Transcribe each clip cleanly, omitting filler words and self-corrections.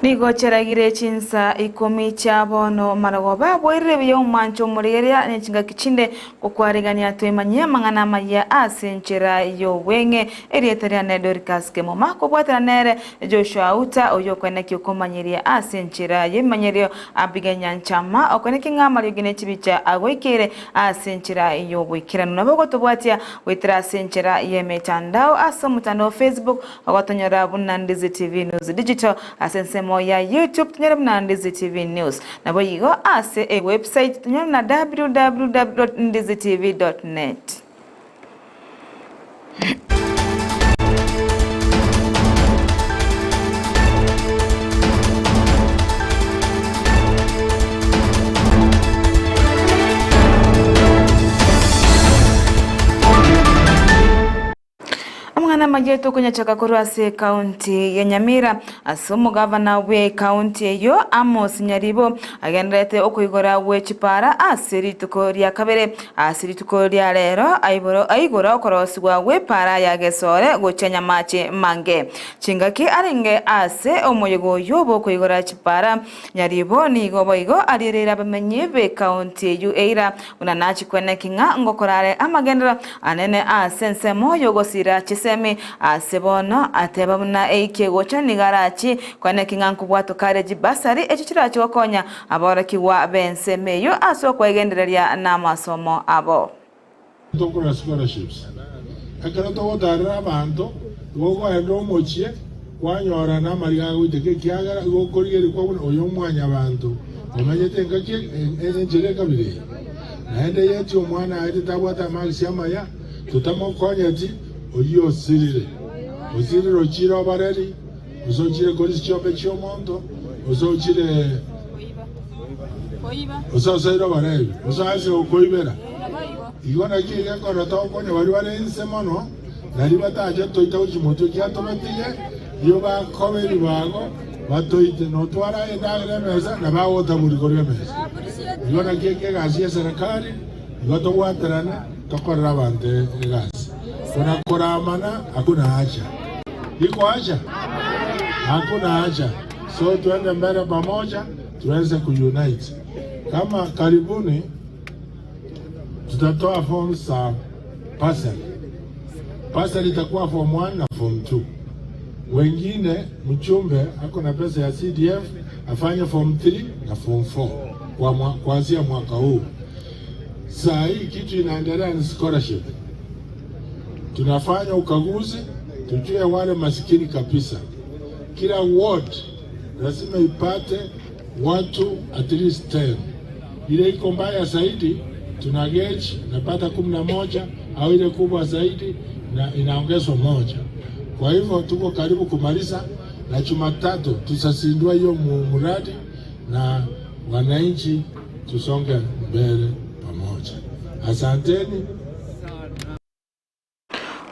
Nigo cheragire Chinsa Ikomi chabono maragoba boire byo mancho mureria nechinga kichinde kokwarigania twemanyia mangana Amayia asenchera yo wenge erietaria ne Dorcas Kemuma kobwatira nere Joshua Auta oyo kweneki okomanyiria asenchera yemanyerio abiganya nchama okweneki ngamari gine chibicha agoikere asenchera yo bwikirano nabo tobwatia witira asenchera yemetandao asomutano Facebook agotonyora bunna Ndizi TV News Digital asense ya YouTube tunyara na Ndizi TV News na boyigo ase a website tunyara na www.ndizitv.net. Majeto kwenye chakakorwase county ya Nyamira asomo governor we county yo Amos Nyaribo agendete okuigora we chipara asirituko lya kabere asirituko lya lero aigora okoroswa we para ya gesore gochenya mache mange chingaki aringe ase omoyego yobo kuigora chipara Nyaribo ni goboigo alirera bamenye be county yu eira unanachi kwene kinga ngokorare amagendera anene asense moyo gosira chisemi asebono atebamuna eike gocha nigarachi kwane kinganku bwato kareji basari echichira chiwakonya abaraki bense meyo aso kwegendereria na masomo abo tokora scholarships akara to dara abantu gogo endo mochie kwanyora na mariga witeke kiagara gokorigeri kwa oyo mwanya abantu omanyete ngaki enjere kabiri naende yeti omwana ati tabwata magisi Amayia tutamokonyaji oyo sirire ochiro bareri uzochire golisi chope chomondo uzochire uzosairo bareri uzaze okoibera igona kiye kora tokonya bari barense mono nari bataje toita uchimoto kyatomatige yo ba koberi bago batoite no twara endagre meza na baota burigore meza igona kiye gazi serikali igoto watrana tokora bante gazi kuna koramana hakuna haja. Iko haja? Hakuna haja. So tuende mbele pamoja, tuweze kuunite. Kama karibuni tutatoa forms za parcel. Parcel itakuwa form 1 na form 2. Wengine mchumbe ako na pesa ya CDF afanye form 3 na form 4 kuanzia mwaka huu. Saa hii kitu inaendelea ni scholarship. Tunafanya ukaguzi, tujue wale masikini kabisa. Kila ward lazima ipate watu at least 10. Ile iko mbaya zaidi, tuna gauge napata 11 au ile kubwa zaidi na inaongezwa 1. Kwa hivyo tuko karibu kumaliza na Jumatatu tusasindua hiyo mradi na wananchi tusonge mbele pamoja. Asanteni.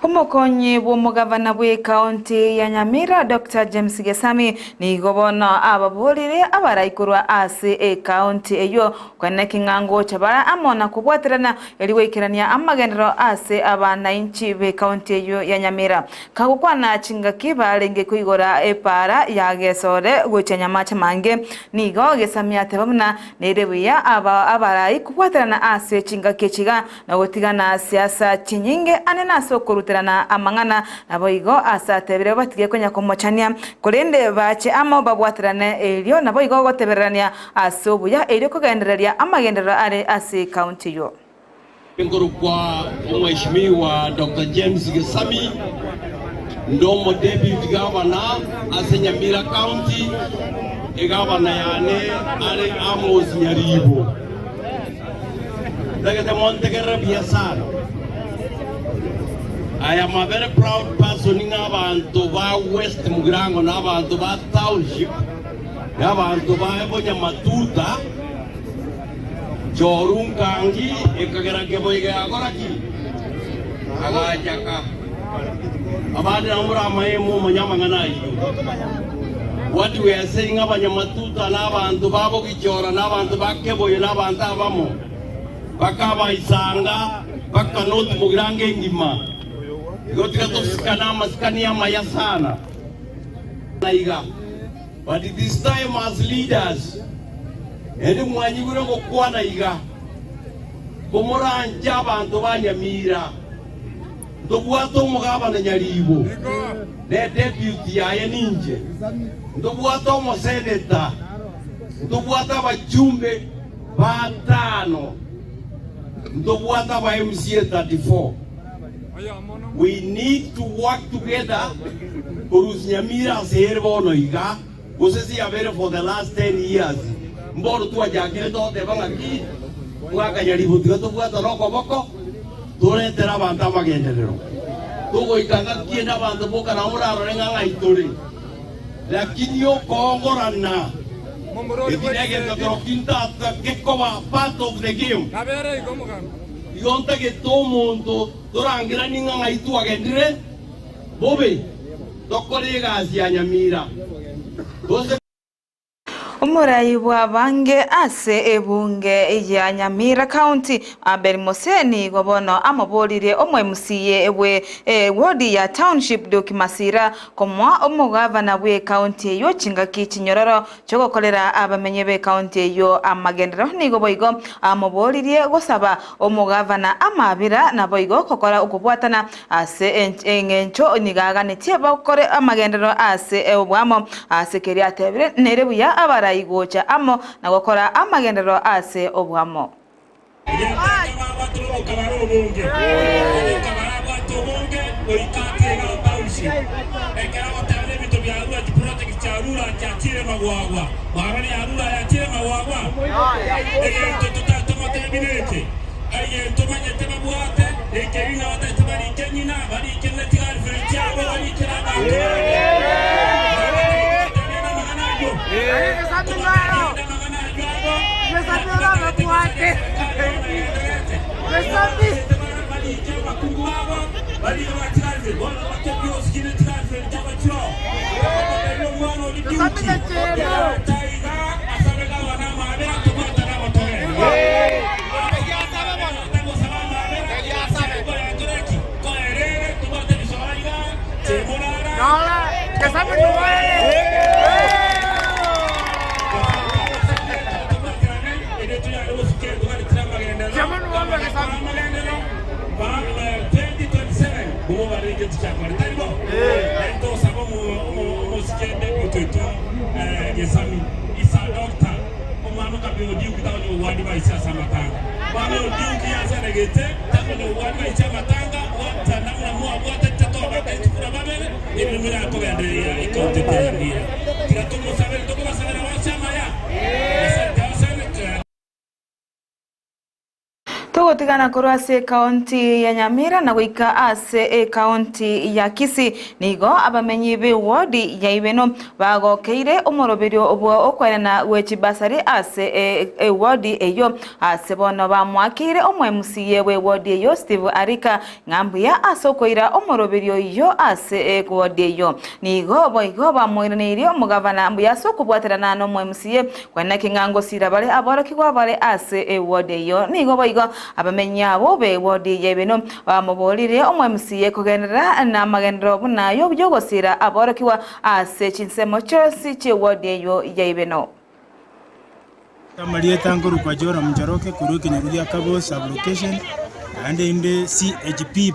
Umukonyi bw'omugavana bwe county ya Nyamira Dr. James Gesami ni gobona ababolire abaraikurwa ase e county eyo kwane kingango chabara amona kubwatirana eliwekerania amagendero ase abana inchi be county eyo ya Nyamira kagukwana chingaki balenge kuigora epara ya gesore gochenya macha mange nigo Gesami atebamuna nerebuya abarai kubwatirana ase chingaki chiga na gotigana siasa chinyinge anena sokoruta na amangana naboigo asatebere batige konya komochania kurende bache amo babwatirane elio naboigo goteberania asobuya elio kugendereria amagendero are ase county yo ngoro kwa mheshimiwa Dr. James Gesami ndomo deputy governor ase Nyamira County governor yane are Amos Nyaribo daga de Montegere biasana. I am a very proud person in abantu ba West Mugrango na abantu ba Township na abantu ba Ebonya Matuta Jorungangi ekagera keboiga agoraki agajaka abandi amura mayemu munyamangana iyo. What we are saying abanyamatuta na abantu babo kichora na abantu bakeboye na abantu abamo bakaba isanga bakanoti mugrange ngima Gotika to skana maskani Amayia sana. Naiga But this time as leaders, edi mwanyigure ngokwana iga komoranja abantu banyamira ndobwato mugaba na nyaribo ne deputy yaye ninje ndobwato mo senator ndobwata bajumbe batano ndobwata ba MCA 34. We need to work together because Nyamira servo iga Gusii avere for the last 10 years. Mboro tu ajakire to te banga ki mwaka nyaribu tigato bwata roko boko tore tera banta magenderero tugo ikanga kienda banta boka na muraro renga ngaitore lakini yo kongorana ikinege to kinta kekoba part of the game yonta ke to mundo torangira ninga ngaitu agendire bobe tokolega asia Nyamira Umurai wa bange ase ebunge ya Nyamira County Abel Moseni gobono amabolire omwe MCA ewe wodi ya township dokimasira komwa omugavana bwe county yo chingaki kinyororo chogokolera abamenye be county yo amagendero nigo boigo amabolire gosaba omugavana amabira na boigo kokora ukubwatana ase engencho nigaganitie bakore amagendero ase obwamo ase keria tebire nerebuya abara igocha amo na gukora amagendero ase obwamo Togotigana korwase county ya Nyamira na guika ase county ya Kisii nigo abamenyi be wodi ya ibeno bagokeire omoroberio obwo okwerana wechibasari ase wodi eyo ase bono bamwakire omwe MCA we wodi eyo Steve Arika ngambuya asokoira omoroberio yo ase wodi eyo nigo boigo bamwiranirio omugavana ambuya sokubwaterana no omwe MCA kwena kingango sirabale aborokigwa bale ase wodi eyo nigo boigo abamenya bobe wodi yebeno bamubolire omwe MCA kugendera na magendero bunayo byogosira aborokiwa ase Chinsa chosi che wodi eyo yebeno Amayia tangoro kwa jora mjaroke kuruki nyarudia kabo sublocation ande inde CHP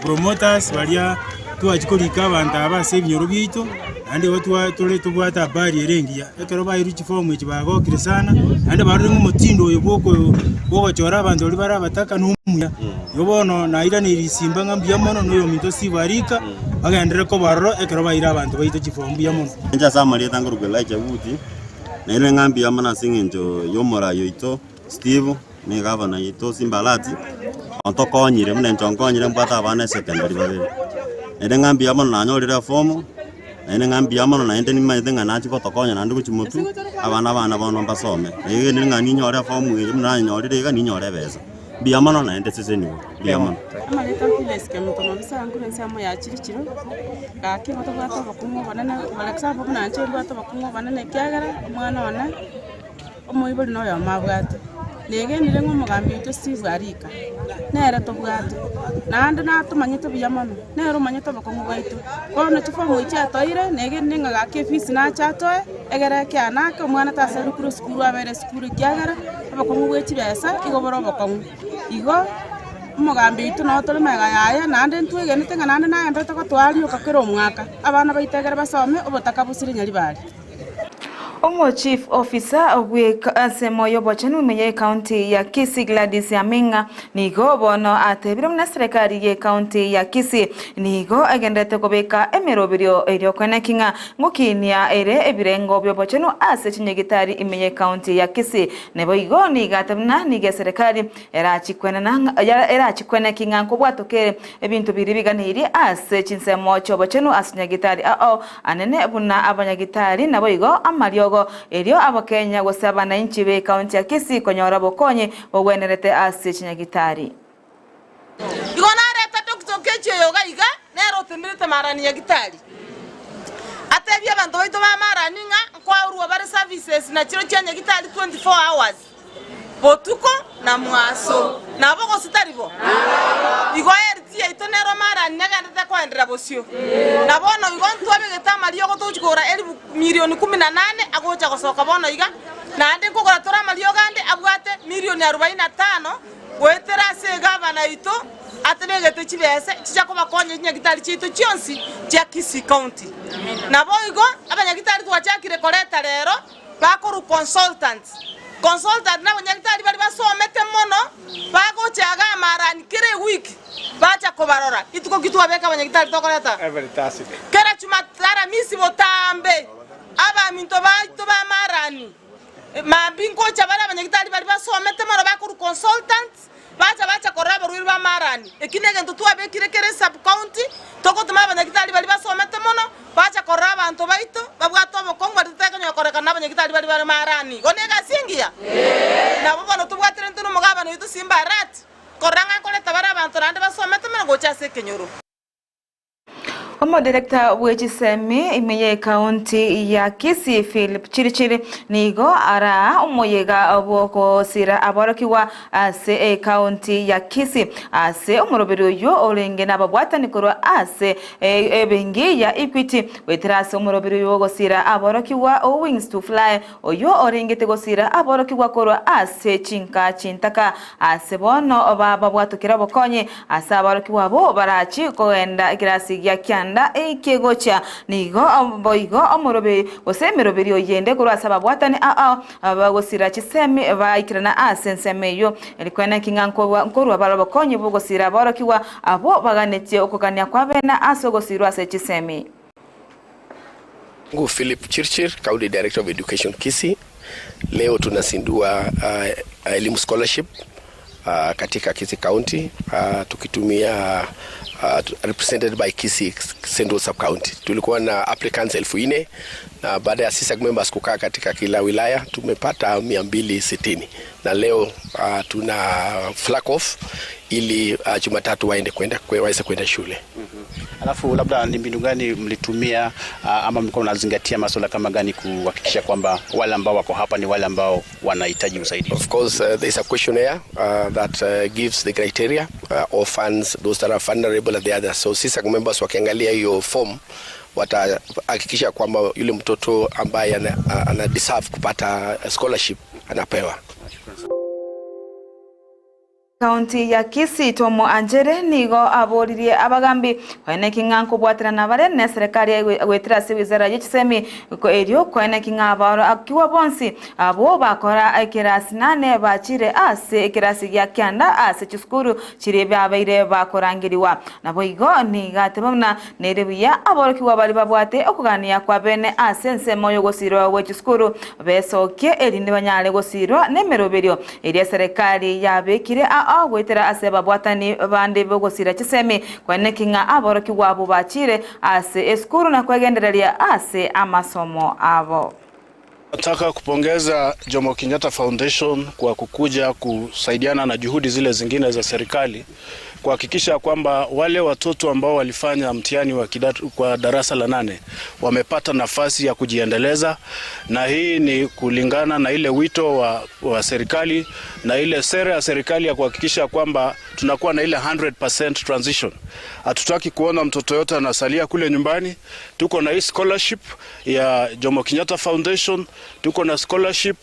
promoters walia tuachikolika banta abase binyoro byito ande watu tole tubwata habari erengia ekero bayiruchi form ekibago kirisana ande baruri mu mutindo yoboko chora abantu oli bara bataka n'umuya yobono naira nirisimba ngambya mono noyo minto sibarika bagendere ko barro ekero bayira abantu bayite chifombu ya mono nja Amayia tangoro kwa like buti na ile ngambya mana singenjo yomora yoito Steve ni governor yito simbalati ontokonyire mune nchonkonyire mbata abana secondary babere ene ngambya mono nanyorira form ene ngambya mono na ende ni maithe ngana chifotokonya na ndugu chimutu abana bono basome ege ni ngani nyore form ye muna nyorire ga ni nyore beza bia mono na ende seseni bia mono Amayia tangile skemu bisa ngure nsamo ya chirichiro kaki moto bwato bakumo banana balaksa bobuna nche bwato bakumo banana kyagara mwana wana omoyiboli no ya mabwate negenire ng'omogambi oito Steve arika nere tobwate naende natomanyete buya mono nere omanyete obokong'u bwaito bono chifomu ichi atoire negenire ng'agaka efisi nacha atoe egere ekiana ake omwana tasare kure sukuru abere sukuru ekiagera obokong'u bwa echibesa igo bore obokong'u igo omogambi oito noo tore mega yaya naende ntwegenete ng'a naende naendete gotwarioka kera omwaka abana baito egere basome obotaka bosire nyari bari. Omo Chief Officer obw'ensemo y'obochani omenye county ya Kisii Gladys Aminga nigo bono atebire muna serikali ye county ya Kisii nigo agendete kobeka emerobirio erio kwenekinga ngokinia ere ebirengo by'obochani ase chinyegitari imenye county ya Kisii nebo igo nigatabna nige serikali erachikwenekinga nkobwatokere ebintu biri biganiri ase chinsemo cy'obochani ase nyegitari anene buna abanyagitari nabo igo amariogo elio abakenya gosaba na inchi be county ya Kisii konyora bokonye bogwenerete ase chinyagitari igona reta dokitokeche yoga iga nero tindirite marani ya gitari atebya abantu baito ba marani nga kwa ruwa bare services na chiro cyanya gitari 24 hours botuko na mwaso nabo gositaribo igo erti ito nero marani nagandete kwendera bosio nabono igo ntwabegeta mariyo gotuchikora milioni 18 agocha gosoka bono iga nande kugora tora mariyo gande abwate milioni 45 gwetera se gavana ito atebegete chibese chichako bakonye nyagitari chito chionsi cha Kisii County nabo igo abanyagitari twachakire koleta rero bakoru consultant nabo nyagitari bali basomete mono bagochaga marani kire week bacha kobarora ituko kitwabeka abanyagitari tokoleta kera chumatara misi botambe aba minto baito ba marani mabingo chabara abanyagitari bali basomete mono bakoru consultant bacha koraba ruiri ba marani ekinege ntutwabekire kere sub county tokotuma abanyagitari bali basomete mono bacha koraba anto baito babwato bokongwa tutekanyo koreka nabanyagitari bali bali marani gonega singia nabo bono tubwatire ntuno mugabano yitu simba rat koranga koleta bara abantu nande basomete mono gocha sekenyoro. Omo director wechisemi imenye county ya Kisii Philip Chirichiri nigo ara omoyega oboko sira aborokiwa ase county ya Kisii ase omorobero yo olenge nababwata nikoro ase ebengi ya Equity wetrase omorobero yo gosira aborokiwa o wings to fly oyo orengete gosira aborokiwa koro ase chintaka ase bono bababwatokera bokonye ase aborokiwa bo barachi koenda kirasi ya nda ekegocha nigo boigo omorobe osemeroberio yende kurasa babwatane abagosira chisemi baikirana asensemeyo elikwena kinganko nkorwa barabakonye bugosira barakiwa abo baganetse okogania kwa bena asogosirwa se chisemi. Philip Chirchir, County Director of Education Kisii. Leo tunasindua elimu scholarship katika Kisii County tukitumia represented by Kisii Central Sub County. Tulikuwa na applicants 4,000 na baada ya sisi members kukaa katika kila wilaya tumepata 260 na leo tuna flag off ili Jumatatu waweze kwenda shule. Alafu labda ni mbinu gani mlitumia ama mlikuwa mnazingatia masuala kama gani kuhakikisha kwamba wale ambao wako hapa ni wale ambao wanahitaji usaidizi? Of course there is a questionnaire that gives the criteria of funds, those that are vulnerable and the others. So sisi members wakiangalia hiyo form watahakikisha kwamba yule mtoto ambaye ana deserve kupata scholarship anapewa. County ya Kisii Tomo Anjere nigo aboririe abagambi kwene kinganko bwatira na bare ne serikali gwetira se wizara y'ikisemi ko erio kwene kingabaro akiwa bonsi abo bakora ekirasi nane bachire ase ekirasi ya kyanda ase chiskuru chirebe abaire bakorangiriwa nabo igo ni gatebamna nerebiya aborokiwa bari babwate okugania kwa bene ase nsemo yo gosiro w'chiskuru besoke erinde banyale gosiro nemeroberio eri serikali yabekire gwetera ase babwatani bande bogosira chisemi kwene kinga aboroki wabo bachire ase eskuru na kwegendereria ase amasomo abo. Nataka kupongeza Jomo Kenyatta Foundation kwa kukuja kusaidiana na juhudi zile zingine za serikali kuhakikisha kwamba wale watoto ambao walifanya mtihani wa kwa darasa la 8 wamepata nafasi ya kujiendeleza, na hii ni kulingana na ile wito wa serikali na ile sera ya serikali ya kuhakikisha kwamba tunakuwa na ile 100% transition. Hatutaki kuona mtoto yote anasalia kule nyumbani. Tuko na hii scholarship ya Jomo Kenyatta Foundation, tuko na scholarship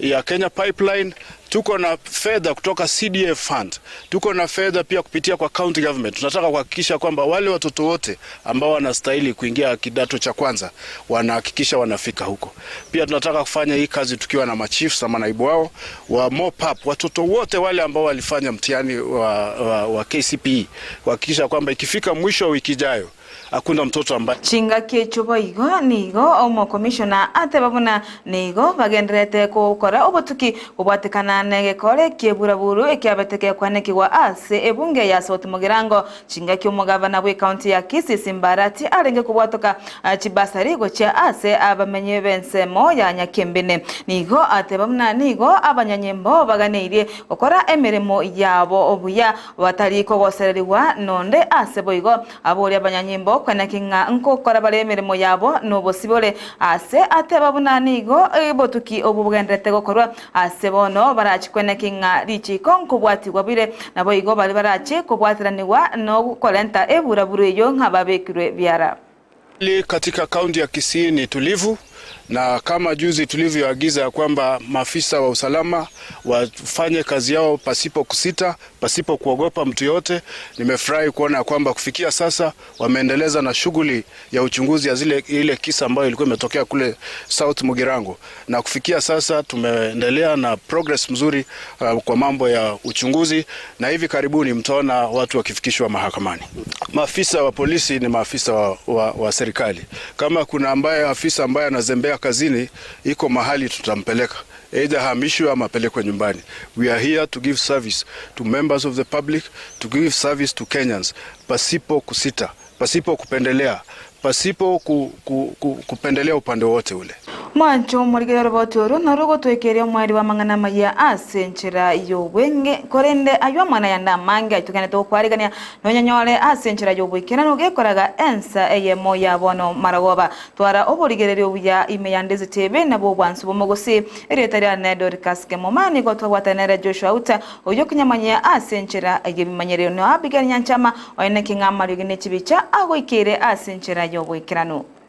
ya Kenya Pipeline, tuko na fedha kutoka CDF fund, tuko na fedha pia kupitia kwa county government. Tunataka kuhakikisha kwamba wale watoto wote ambao wanastahili kuingia kidato cha kwanza wanahakikisha wanafika huko. Pia tunataka kufanya hii kazi tukiwa na machiefs na manaibu wao wa mop up watoto wote wale ambao walifanya mtihani wa KCPE, kuhakikisha kwamba ikifika mwisho wa wiki ijayo hakuna mtoto ambaye chinga kechubo igo nigo omo commissioner ate babuna nigo bagenderete gukora obutuki ubwatikana nege kore kieburaburu ekiabeteke kwaneki wa ase ebunge ya South Mugirango chinga ky'umugavana bwe county ya Kisii Simbarati arenge kubwatoka chibasari go cha ase abamenye bensemo ya Nyakembene nigo ate babuna nigo abanyanyembo baganeirie gukora emirimo yabo obuya batariko gosereriwa nonde ase boigo abori abanyanyembo kwana kinga nko kora bare emirimo yabo no bosibole ase ate babunanigo botuki obugendete gokorwa ase bono barachikwana kinga richiko nkubwati gwabire nabo igo bari barachi kubwatiraniwa no gukorenta eburaburu yo nkababekirwe byara. Katika kaunti ya Kisii ni tulivu, na kama juzi tulivyoagiza ya kwamba maafisa wa usalama wafanye kazi yao pasipo kusita, pasipo kuogopa mtu yote. Nimefurahi kuona kwamba kufikia sasa wameendeleza na shughuli ya uchunguzi ya ile kisa ambayo ilikuwa imetokea kule South Mugirango, na kufikia sasa tumeendelea na progress mzuri kwa mambo ya uchunguzi, na hivi karibuni mtaona watu wakifikishwa mahakamani. Maafisa wa polisi ni maafisa wa serikali. Kama kuna afisa ambaye anazembea kazini, iko mahali tutampeleka, either hamishwe ama apelekwe nyumbani. We are here to give service to members of the public, to give service to Kenyans, pasipo kusita, pasipo kupendelea, pasipo kupendelea upande wote ule. Mwancho murigero robotoro narugo twekeria mwari wa mangana maya asenchera yobwenge korende aywa mwana yanda manga itukane to kwarigania nonyanyole asenchera yobwekera nogekoraga ensa eyemo yabono maragoba twara oburigererio buya imeyandeze tebe nabo bwansu bomogosi eretari na Dorcas Kemuma ni gotwatanera Joshua Auta oyo kinyamanya asenchera egebimanyerero no abiganya nchama oyene kinga marigene chibicha ago ikere asenchera yobwekerano.